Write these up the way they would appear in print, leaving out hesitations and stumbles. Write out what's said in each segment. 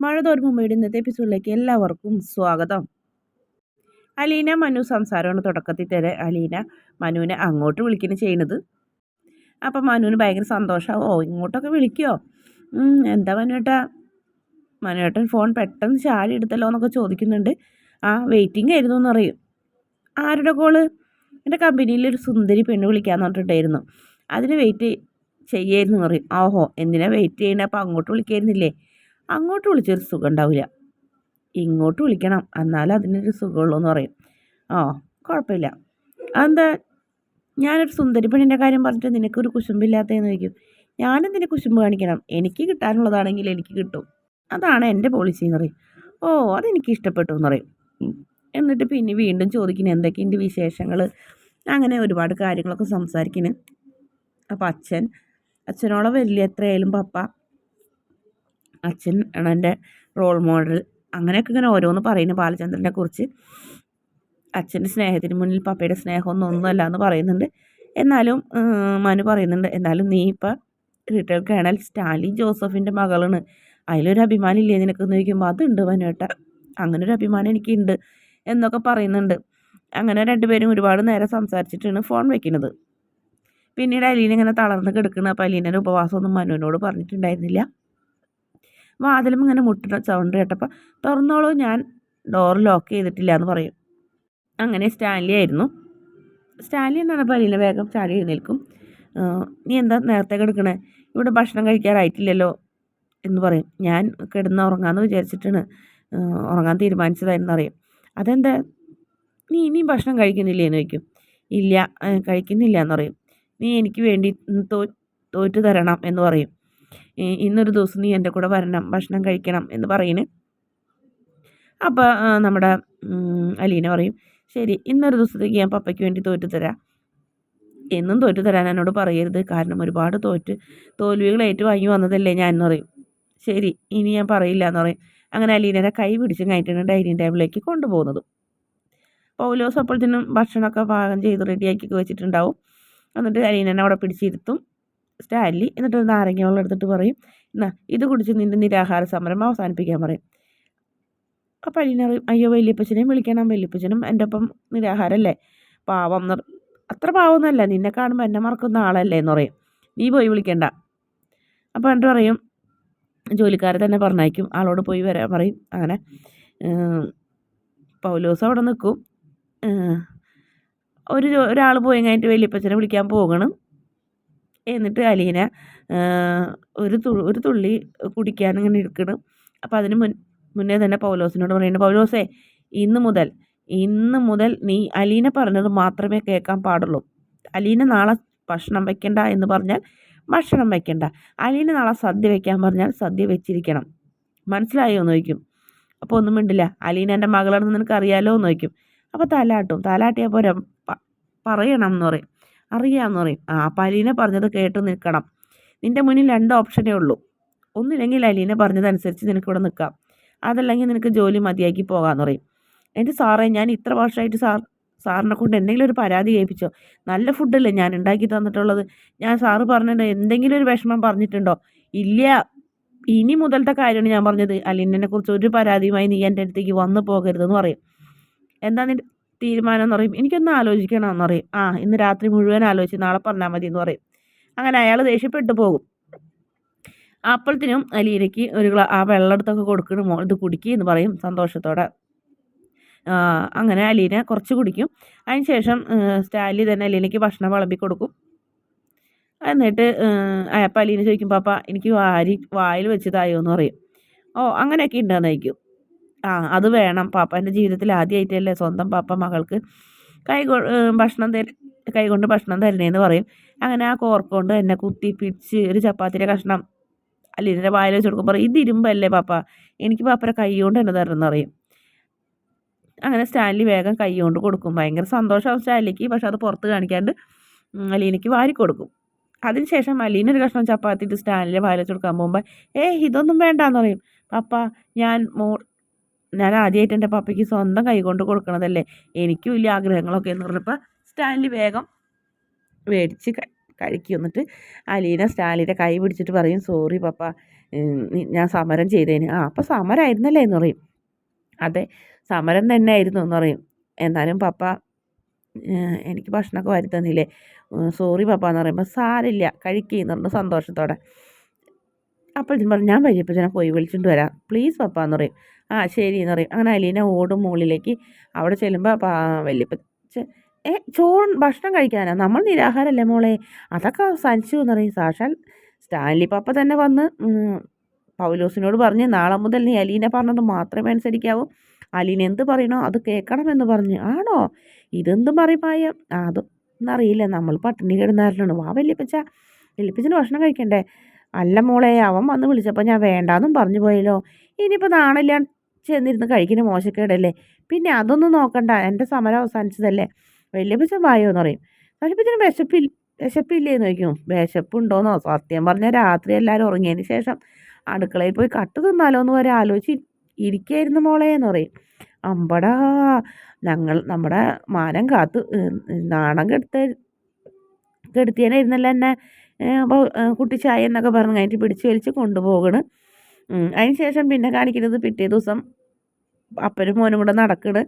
മഴ തോരുമ്പോൾ ഇന്നത്തെ എപ്പിസോഡിലേക്ക് എല്ലാവർക്കും സ്വാഗതം. അലീന മനു സംസാരമാണ് തുടക്കത്തിൽ തന്നെ അലീന മനുവിനെ അങ്ങോട്ട് വിളിക്കുന്നു ചെയ്യുന്നത്. അപ്പം മനുവിന് ഭയങ്കര സന്തോഷമാവും. ഓ ഇങ്ങോട്ടൊക്കെ വിളിക്കുമോ, എന്താ മനുവേട്ടൻ ഫോൺ പെട്ടെന്ന് ചാടി എടുത്തല്ലോ എന്നൊക്കെ ചോദിക്കുന്നുണ്ട്. ആ വെയിറ്റിംഗ് ആയിരുന്നു എന്ന് പറയും. ആരുടെ കോള്? എൻ്റെ കമ്പനിയിലൊരു സുന്ദരി പെണ്ണ് വിളിക്കാമെന്ന് പറഞ്ഞിട്ടുണ്ടായിരുന്നു, അതിന് വെയിറ്റ് ചെയ്യായിരുന്നു എന്ന് പറയും. ഓഹോ, എന്തിനാ വെയിറ്റ് ചെയ്യണേ? അപ്പോൾ അങ്ങോട്ട് വിളിക്കായിരുന്നില്ലേ? അങ്ങോട്ട് വിളിച്ചൊരു സുഖം ഉണ്ടാവില്ല, ഇങ്ങോട്ട് വിളിക്കണം, എന്നാലും അതിനൊരു സുഖമുള്ളൂ എന്ന് പറയും. ആ കുഴപ്പമില്ല. അതെന്താ ഞാനൊരു സുന്ദരി പെണ്ണിൻ്റെ കാര്യം പറഞ്ഞിട്ട് നിനക്കൊരു കുശുമ്പില്ലാത്തതെന്ന് ചോദിക്കും. ഞാനെന്തിനെ കുശുമ്പ് കാണിക്കണം? എനിക്ക് കിട്ടാനുള്ളതാണെങ്കിൽ എനിക്ക് കിട്ടും, അതാണ് എൻ്റെ പോളിസി എന്ന് പറയും. ഓ അതെനിക്ക് ഇഷ്ടപ്പെട്ടു എന്ന് പറയും. എന്നിട്ട് പിന്നെ വീണ്ടും ചോദിക്കുന്നത് എന്തൊക്കെയുണ്ട് വിശേഷങ്ങൾ, അങ്ങനെ ഒരുപാട് കാര്യങ്ങളൊക്കെ സംസാരിക്കുന്നു. അപ്പോൾ അച്ഛനോളം വലിയ എത്രയായാലും പപ്പ, അച്ഛൻ ആണ് എൻ്റെ റോൾ മോഡൽ, അങ്ങനെയൊക്കെ ഇങ്ങനെ ഓരോന്ന് പറയുന്നു ബാലചന്ദ്രനെ കുറിച്ച്. അച്ഛൻ്റെ സ്നേഹത്തിന് മുന്നിൽ പപ്പയുടെ ഒന്നുമല്ല എന്ന് പറയുന്നുണ്ട്. എന്നാലും മനു പറയുന്നുണ്ട്, എന്നാലും നീ ഇപ്പം റിട്ടയർഡ് കേണൽ സ്റ്റാലി ജോസഫിൻ്റെ മകളാണ്, അതിലൊരു അഭിമാനം ഇല്ലേ നിനക്കെന്ന് ചോദിക്കുമ്പോൾ അതുണ്ട് മനുവേട്ട, അങ്ങനെ ഒരു അഭിമാനം എനിക്കുണ്ട് എന്നൊക്കെ പറയുന്നുണ്ട്. അങ്ങനെ രണ്ടുപേരും ഒരുപാട് നേരം സംസാരിച്ചിട്ടാണ് ഫോൺ വെക്കുന്നത്. പിന്നീട് അലീന ഇങ്ങനെ തളർന്ന് കിടക്കുന്നത്. അപ്പോൾ അലീനയുടെ ഉപവാസമൊന്നും മനുവിനോട് പറഞ്ഞിട്ടുണ്ടായിരുന്നില്ല. വാതിലും ഇങ്ങനെ മുട്ടുന്ന സൗണ്ട് കേട്ടപ്പോൾ തുറന്നോളൂ, ഞാൻ ഡോർ ലോക്ക് ചെയ്തിട്ടില്ല എന്ന് പറയും. അങ്ങനെ സ്റ്റാൻലി ആയിരുന്നു. സ്റ്റാൻലി എന്നാണ് അലീന വേഗം ചാടി എഴുന്നേൽക്കും. നീ എന്താ നേരത്തെ കിടക്കണേ? ഇവിടെ ഭക്ഷണം കഴിക്കാറായിട്ടില്ലല്ലോ എന്ന് പറയും. ഞാൻ കിടന്ന് ഉറങ്ങാമെന്ന് വിചാരിച്ചിട്ടാണ്, ഉറങ്ങാൻ തീരുമാനിച്ചതായിരുന്നു അറിയും. അതെന്താ നീ ഇനിയും ഭക്ഷണം കഴിക്കുന്നില്ലേ എന്ന് ചോദിക്കും. ഇല്ല, കഴിക്കുന്നില്ല എന്ന് പറയും. നീ എനിക്ക് വേണ്ടി തോറ്റു തരണം എന്ന് പറയും. ഇന്നൊരു ദിവസം നീ എൻ്റെ കൂടെ വരണം, ഭക്ഷണം കഴിക്കണം എന്ന് പറയുന്നു. അപ്പോൾ നമ്മുടെ അലീന പറയും, ശരി ഇന്നൊരു ദിവസത്തേക്ക് ഞാൻ പപ്പയ്ക്ക് വേണ്ടി തോറ്റു തരാം. എന്നും തോറ്റു തരാൻ എന്നോട് പറയരുത്, കാരണം ഒരുപാട് തോൽവികൾ ഏറ്റുവാങ്ങി വന്നതല്ലേ ഞാൻ എന്ന് പറയും. ശരി ഇനി ഞാൻ പറയില്ല എന്ന് പറയും. അങ്ങനെ അലീനയുടെ കൈ പിടിച്ച് കഴിഞ്ഞിട്ടാണ് ഡൈനിങ് ടേബിളിലേക്ക് കൊണ്ടുപോകുന്നത്. പൗലോസ് അപ്പോഴത്തേനും ഭക്ഷണമൊക്കെ പാകം ചെയ്ത് റെഡിയാക്കി വെച്ചിട്ടുണ്ടാവും. എന്നിട്ട് അലീനനെ അവിടെ പിടിച്ചിരുത്തും സ്റ്റാൻലി. എന്നിട്ട് നാരങ്ങ വെള്ളം എടുത്തിട്ട് പറയും, എന്നാ ഇത് കുടിച്ച് നിൻ്റെ നിരാഹാര സമരം അവസാനിപ്പിക്കാൻ പറയും. അപ്പോൾ അലീന പറയും, അയ്യോ വല്യപ്പച്ചനെയും വിളിക്കണം, വല്യപ്പച്ചനും എൻ്റെ ഒപ്പം നിരാഹാരമല്ലേ, പാവം അത്ര പാവമൊന്നുമല്ല, നിന്നെ കാണുമ്പോൾ എന്നെ മറക്കുന്ന ആളല്ലേ എന്ന് പറയും. നീ പോയി വിളിക്കണ്ട. അപ്പോൾ എന്നിട്ട് പറയും, ജോലിക്കാരെ തന്നെ പറഞ്ഞയക്കും, ആളോട് പോയി വരാൻ പറയും. അങ്ങനെ പൗലോസ് അവിടെ നിൽക്കും. ഒരാൾ പോയി കഴിഞ്ഞിട്ട് വല്യപ്പച്ചനെ വിളിക്കാൻ പോകണം. എന്നിട്ട് അലീന ഒരു തുള്ളി കുടിക്കാൻ ഇങ്ങനെ എടുക്കണം. അപ്പോൾ അതിന് മുന്നേ തന്നെ പൗലോസിനോട് പറയുന്നത്, പൗലോസേ ഇന്ന് മുതൽ നീ അലീന പറഞ്ഞത് മാത്രമേ കേൾക്കാൻ പാടുള്ളൂ. അലീന നാളെ ഭക്ഷണം വയ്ക്കണ്ട എന്ന് പറഞ്ഞാൽ ഭക്ഷണം വയ്ക്കണ്ട, അലീന നാളെ സദ്യ വയ്ക്കാൻ പറഞ്ഞാൽ സദ്യ വെച്ചിരിക്കണം, മനസ്സിലായോ എന്ന് ചോദിക്കും. അപ്പോൾ ഒന്നും മിണ്ടില്ല. അലീന എൻ്റെ മകളാണെന്ന് നിനക്ക് അറിയാലോ എന്ന് ചോദിക്കും. അപ്പോൾ തലാട്ടിയാൽ പോരാ, പറയണം എന്ന് പറയും. അറിയാമെന്ന് പറയും. അപ്പോൾ അലീന പറഞ്ഞത് കേട്ട് നിൽക്കണം. നിൻ്റെ മുന്നിൽ 2 ഓപ്ഷനേ ഉള്ളൂ. ഒന്നില്ലെങ്കിൽ അലീന പറഞ്ഞതനുസരിച്ച് നിനക്കിവിടെ നിൽക്കാം, അതല്ലെങ്കിൽ നിനക്ക് ജോലി മതിയാക്കി പോകാമെന്ന് പറയും. എൻ്റെ സാറേ, ഞാൻ ഇത്ര വർഷമായിട്ട് സാറിനെ കൊണ്ട് എന്തെങ്കിലും ഒരു പരാതി കേൾപ്പിച്ചോ? നല്ല ഫുഡല്ലേ ഞാൻ ഉണ്ടാക്കി തന്നിട്ടുള്ളത്. ഞാൻ സാറ് പറഞ്ഞിട്ട് എന്തെങ്കിലും ഒരു വിഷമം പറഞ്ഞിട്ടുണ്ടോ? ഇല്ല. ഇനി മുതലത്തെ കാര്യമാണ് ഞാൻ പറഞ്ഞത്. അലീനനെ കുറിച്ച് ഒരു പരാതിയുമായി നീ എൻ്റെ അടുത്തേക്ക് വന്നു പോകരുതെന്ന് പറയും. എന്താ നിൻ്റെ തീരുമാനം എന്ന് പറയും. എനിക്കൊന്ന് ആലോചിക്കണമെന്ന് പറയും. ഇന്ന് രാത്രി മുഴുവൻ ആലോചിച്ച് നാളെ പറഞ്ഞാൽ മതി എന്ന് പറയും. അങ്ങനെ അയാൾ ദേഷ്യപ്പെട്ടു പോകും. അപ്പോഴത്തേനും അലീനയ്ക്ക് ആ വെള്ളം എടുത്തൊക്കെ കൊടുക്കണം, ഇത് കുടിക്കുക എന്ന് പറയും സന്തോഷത്തോടെ. അങ്ങനെ അലീന കുറച്ച് കുടിക്കും. അതിന് ശേഷം സ്റ്റാൻലി തന്നെ അലീനയ്ക്ക് ഭക്ഷണം വിളമ്പി കൊടുക്കും. എന്നിട്ട് അപ്പോൾ അലീന ചോദിക്കും, പാപ്പ എനിക്ക് വായിൽ വെച്ചതായോ എന്ന് പറയും. ഓ അങ്ങനെയൊക്കെ ഉണ്ടെന്ന് ചോദിക്കും. അത് വേണം പാപ്പ, എൻ്റെ ജീവിതത്തിൽ ആദ്യമായിട്ടല്ലേ സ്വന്തം പാപ്പ മകൾക്ക് കൈകൊണ്ട് ഭക്ഷണം തരണേന്ന് പറയും. അങ്ങനെ ആ കോർക്കൊണ്ട് എന്നെ കുത്തി പിടിച്ച് ഒരു ചപ്പാത്തിയുടെ കഷ്ണം അലീനയുടെ വായിൽ വെച്ച് കൊടുക്കും. പറയും, ഇത് ഇരുമ്പല്ലേ പാപ്പ, എനിക്ക് പാപ്പയുടെ കൈ കൊണ്ട് തന്നെ തരണമെന്ന് പറയും. അങ്ങനെ സ്റ്റാൻലി വേഗം കൈ കൊണ്ട് കൊടുക്കും. ഭയങ്കര സന്തോഷമാവും സ്റ്റാൻലിക്ക്. പക്ഷെ അത് പുറത്ത് കാണിക്കാണ്ട് അലീനയ്ക്ക് വാരി കൊടുക്കും. അതിനുശേഷം അലീന ഒരു കഷ്ണം ചപ്പാത്തി ഇട്ട് സ്റ്റാൻലിയെ വായിൽ വെച്ച് കൊടുക്കാൻ പോകുമ്പോൾ, ഇതൊന്നും വേണ്ടാന്ന് പറയും. പാപ്പ ഞാൻ ആദ്യമായിട്ട് എൻ്റെ പപ്പയ്ക്ക് സ്വന്തം കൈ കൊണ്ട് കൊടുക്കണതല്ലേ, എനിക്കും വലിയ ആഗ്രഹങ്ങളൊക്കെ എന്ന് പറഞ്ഞപ്പോൾ സ്റ്റാൻലി വേഗം മേടിച്ച് കഴിക്കും. എന്നിട്ട് അലീന സ്റ്റാൻലിയുടെ കൈ പിടിച്ചിട്ട് പറയും, സോറി പപ്പ, ഞാൻ സമരം ചെയ്തേന്. അപ്പോൾ സമരമായിരുന്നല്ലേ എന്ന് പറയും. അതെ, സമരം തന്നെ ആയിരുന്നു എന്ന് പറയും. എന്നാലും പപ്പ എനിക്ക് ഭക്ഷണമൊക്കെ വാരി തന്നില്ലേ, സോറി പപ്പ എന്ന് പറയുമ്പോൾ സാരില്ല കഴിക്കുമെന്ന് പറഞ്ഞു സന്തോഷത്തോടെ. അപ്പോൾ ഇതിന് പറഞ്ഞു, ഞാൻ വല്യപ്പച്ചനെ പോയി വിളിച്ചിട്ട് വരാം പ്ലീസ് പപ്പ എന്ന് പറയും. ശരി എന്ന് പറയും. അങ്ങനെ അലീന ഓടും മുകളിലേക്ക്. അവിടെ ചെല്ലുമ്പോൾ വല്യപ്പച്ചൻ ചോറ് ഭക്ഷണം കഴിക്കാനാ, നമ്മൾ നിരാഹാരമല്ലേ മോളെ, അതൊക്കെ സഹിച്ചു എന്ന് പറയും. സാക്ഷാൽ സ്റ്റാൻലി പപ്പ തന്നെ വന്ന് പൗലോസിനോട് പറഞ്ഞ് നാളെ മുതൽ നീ അലീന പറഞ്ഞത് മാത്രമേ അനുസരിക്കാവൂ, അലീന എന്ത് പറയണോ അത് കേൾക്കണമെന്ന് പറഞ്ഞു. ആണോ, ഇതെന്തും പറയുമായ അതൊന്നറിയില്ല, നമ്മൾ പട്ടിണി കിടന്നായിരുന്നു. വാ വല്യപ്പച്ചന് ഭക്ഷണം കഴിക്കണ്ടേ. അല്ല മോളെ, അവൻ വന്ന് വിളിച്ചപ്പോൾ ഞാൻ വേണ്ടാന്നും പറഞ്ഞു പോയല്ലോ, ഇനിയിപ്പോൾ നാണില്ല ചെന്നിരുന്ന് കഴിക്കുന്ന മോശക്കേടല്ലേ, പിന്നെ അതൊന്നും നോക്കണ്ട, എൻ്റെ സമരം അവസാനിച്ചതല്ലേ, വല്യപ്പച്ചൻ വായോ എന്ന് പറയും. വല്യപ്പച്ചന് വിശപ്പില്ലേന്ന് ചോദിക്കും. വിശപ്പുണ്ടോന്നോ, സത്യം പറഞ്ഞാൽ രാത്രി എല്ലാവരും ഉറങ്ങിയതിന് ശേഷം അടുക്കളയിൽ പോയി കട്ട് തിന്നാലോ എന്ന് വരെ ആലോചിച്ച് ഇരിക്കുകയായിരുന്നു മോളെ എന്ന് പറയും. അമ്പടാ, നമ്മുടെ മാനം കാത്തു നാണം കെടുത്തിയനായിരുന്നല്ലോ എന്നെ കുട്ടി ചായ എന്നൊക്കെ പറഞ്ഞ് കഴിഞ്ഞിട്ട് പിടിച്ച് വലിച്ച് കൊണ്ടുപോകണ്. അതിന് ശേഷം പിന്നെ കാണിക്കുന്നത് പിറ്റേ ദിവസം അപ്പനും മോനും കൂടെ നടക്കണ്.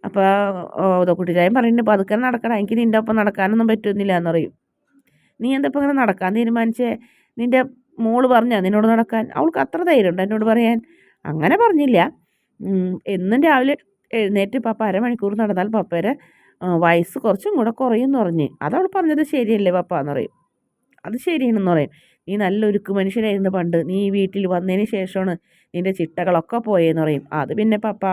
അപ്പോൾ കുട്ടി ചായം പറയുന്നുണ്ട്, പതുക്കെ നടക്കണം, എനിക്ക് നിൻ്റെ ഒപ്പം നടക്കാനൊന്നും പറ്റുന്നില്ല എന്ന് പറയും. നീ എന്താ ഇപ്പം ഇങ്ങനെ നടക്കാൻ തീരുമാനിച്ചേ, നിൻ്റെ മോള് പറഞ്ഞാൽ നിന്നോട് നടക്കാൻ, അവൾക്ക് അത്ര ധൈര്യമുണ്ട് എന്നോട് പറയാൻ. അങ്ങനെ പറഞ്ഞില്ല, എന്നും രാവിലെ എഴുന്നേറ്റ് പപ്പ അരമണിക്കൂർ നടന്നാൽ പപ്പയുടെ വയസ്സ് കുറച്ചും കൂടെ കുറയുമെന്ന് പറഞ്ഞ്. അതവൾ പറഞ്ഞത് ശരിയല്ലേ പപ്പ എന്ന് പറയും. അത് ശരിയാണെന്ന് പറയും. നീ നല്ല ഒരുക്ക് മനുഷ്യനായിരുന്നു പണ്ട്, നീ ഈ വീട്ടിൽ വന്നതിന് ശേഷമാണ് നിൻ്റെ ചിട്ടകളൊക്കെ പോയെന്ന് പറയും. അത് പിന്നെ പപ്പ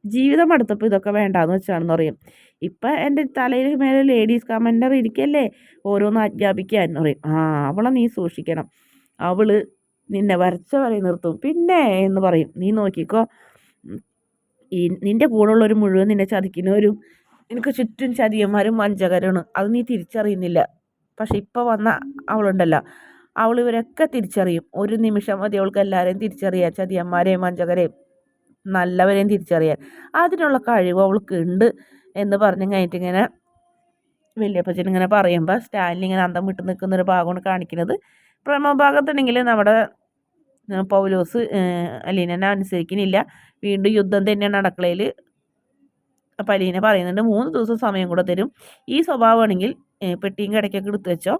ജീവിതം അടുത്തപ്പോൾ ഇതൊക്കെ വേണ്ടാന്ന് വെച്ചാണെന്ന് പറയും. ഇപ്പം എൻ്റെ തലയിൽ മേലെ ലേഡീസ് കമൻഡർ ഇരിക്കല്ലേ ഓരോന്ന് ആജ്ഞാപിക്കാൻ പറയും. അവളെ നീ സൂക്ഷിക്കണം, അവള് നിന്നെ വരച്ച വരെ നിർത്തും പിന്നെ എന്ന് പറയും. നീ നോക്കിക്കോ, നിൻ്റെ കൂടെയുള്ളവർ മുഴുവൻ നിന്നെ ചതിക്കുന്നവരും നിനക്ക് ചുറ്റും ചതിയന്മാരും വഞ്ചകരാണ്, അത് നീ തിരിച്ചറിയുന്നില്ല. പക്ഷെ ഇപ്പോൾ വന്ന അവളുണ്ടല്ലോ, അവൾ ഇവരൊക്കെ തിരിച്ചറിയും. ഒരു നിമിഷം മതി അവൾക്ക് എല്ലാവരെയും തിരിച്ചറിയാൻ, ചതിയന്മാരെയും വഞ്ചകരെയും നല്ലവരെയും തിരിച്ചറിയാൻ. അതിനുള്ള കഴിവ് അവൾക്ക് ഉണ്ട് എന്ന് പറഞ്ഞു കഴിഞ്ഞിട്ട് ഇങ്ങനെ വല്യപ്പച്ചൻ ഇങ്ങനെ പറയുമ്പോൾ സ്റ്റാൻലി ഇങ്ങനെ അന്തം വിട്ട് നിൽക്കുന്നൊരു ഭാഗമാണ് കാണിക്കുന്നത്. പ്രമോ ഭാഗത്തുണ്ടെങ്കിൽ നമ്മുടെ പൗലോസ് അലീനനെ അനുസരിക്കുന്നില്ല. വീണ്ടും യുദ്ധം തന്നെയാണ് അടുക്കളയിൽ. അപ്പോൾ അലീന പറയുന്നുണ്ട് 3 ദിവസം സമയം കൂടെ തരും, ഈ സ്വഭാവമാണെങ്കിൽ പെട്ടിയും കിടക്കൊക്കെ എടുത്തു വെച്ചോ,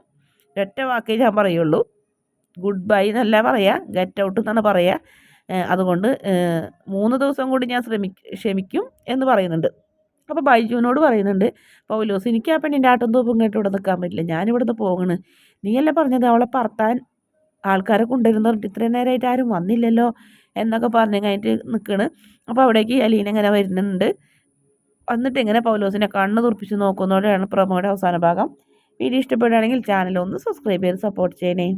ഒറ്റ വാക്കേ ഞാൻ പറയുള്ളൂ, ഗുഡ് ബൈ എന്നല്ല പറയുക, ഗെറ്റ് ഔട്ട് എന്നാണ് പറയുക. അതുകൊണ്ട് 3 ദിവസം കൂടി ഞാൻ ക്ഷമിക്കും എന്ന് പറയുന്നുണ്ട്. അപ്പോൾ ബൈജുവിനോട് പറയുന്നുണ്ട് പൗലോസ്, എനിക്ക് ആ പെണ്ണിൻ്റെ ആട്ടും തൂപ്പും കേട്ട് ഇവിടെ നിൽക്കാൻ പറ്റില്ല, ഞാനിവിടുന്ന് പോകണ്. നീയല്ലേ പറഞ്ഞത് അവളെ പറത്താൻ ആൾക്കാരെ കൊണ്ടുവരുന്ന പറഞ്ഞിട്ട് ഇത്രയും നേരമായിട്ട് ആരും വന്നില്ലല്ലോ എന്നൊക്കെ പറഞ്ഞു കഴിഞ്ഞിട്ട് നിൽക്കണ്. അപ്പോൾ അവിടേക്ക് അലീന ഇങ്ങനെ വരുന്നുണ്ട്. വന്നിട്ട് ഇങ്ങനെ പൗലോസിനെ കണ്ണ് തുറപ്പിച്ച് നോക്കുന്നതോടെയാണ് പ്രൊമോയുടെ അവസാന ഭാഗം. വീഡിയോ ഇഷ്ടപ്പെടുകയാണെങ്കിൽ ചാനൽ ഒന്ന് സബ്സ്ക്രൈബ് ചെയ്ത് സപ്പോർട്ട് ചെയ്യണേ.